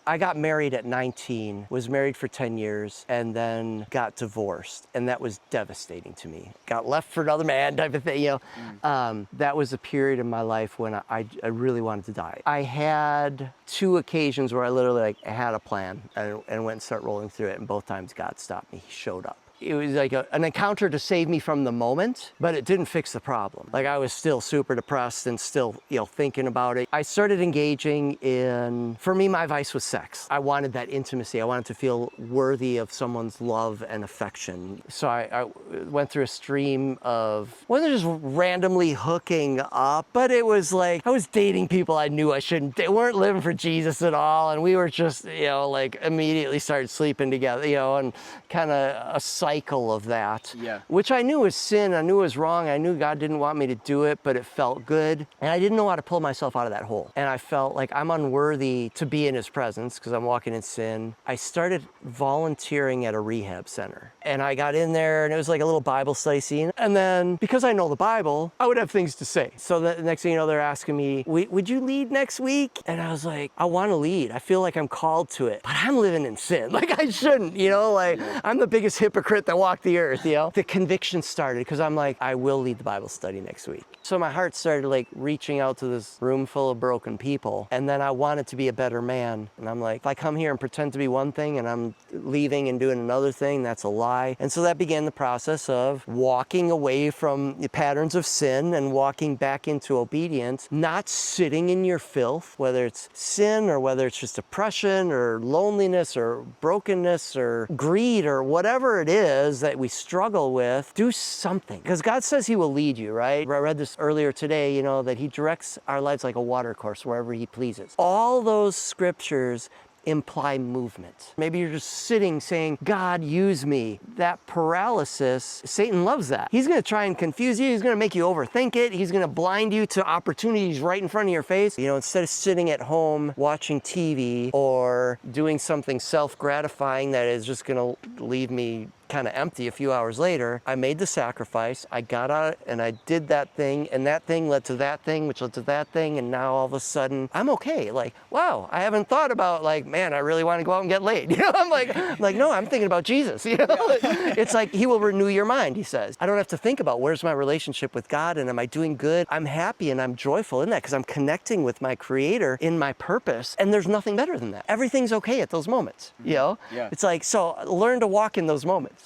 I got married at 19, was married for 10 years, and then got divorced. And that was devastating to me. Got left for another man type of thing, That was a period in my life when I really wanted to die. I had 2 occasions where I literally I had a plan and went and started rolling through it, and both times God stopped me. He showed up. It was like an encounter to save me from the moment, but it didn't fix the problem. Like I was still super depressed and still, thinking about it. I started engaging in, for me, my vice was sex. I wanted that intimacy. I wanted to feel worthy of someone's love and affection. So I went through a stream of, wasn't just randomly hooking up, but it was like, I was dating people I knew I shouldn't, they weren't living for Jesus at all. And we were just, immediately started sleeping together, and kind of a cycle of that, which I knew was sin. I knew it was wrong. I knew God didn't want me to do it, but it felt good. And I didn't know how to pull myself out of that hole. And I felt like I'm unworthy to be in his presence because I'm walking in sin. I started volunteering at a rehab center. And I got in there and it was like a little Bible study scene. And then because I know the Bible, I would have things to say. So the next thing you know, they're asking me, would you lead next week? And I was like, I want to lead. I feel like I'm called to it, but I'm living in sin. Like I shouldn't, I'm the biggest hypocrite that walked the earth, The conviction started because I'm like, I will lead the Bible study next week. So my heart started reaching out to this room full of broken people. And then I wanted to be a better man. And I'm like, if I come here and pretend to be one thing and I'm leaving and doing another thing, that's a lie. And so that began the process of walking away from the patterns of sin and walking back into obedience, not sitting in your filth, whether it's sin or whether it's just depression or loneliness or brokenness or greed or whatever it is that we struggle with. Do something, because God says he will lead you, right? I read this earlier today, that he directs our lives like a water course wherever he pleases. All those scriptures imply movement. Maybe you're just sitting saying, God, use me. That paralysis, Satan loves that. He's going to try and confuse you. He's going to make you overthink it. He's going to blind you to opportunities right in front of your face. Instead of sitting at home watching TV or doing something self-gratifying that is just going to leave me kind of empty a few hours later, I made the sacrifice. I got out and I did that thing, and that thing led to that thing, which led to that thing, and now all of a sudden I'm okay. Wow, I haven't thought about man, I really want to go out and get laid. I'm like, no, I'm thinking about Jesus. It's like he will renew your mind, he says. I don't have to think about where's my relationship with God and am I doing good? I'm happy and I'm joyful in that because I'm connecting with my Creator in my purpose, and there's nothing better than that. Everything's okay at those moments. It's like, so learn to walk in those moments.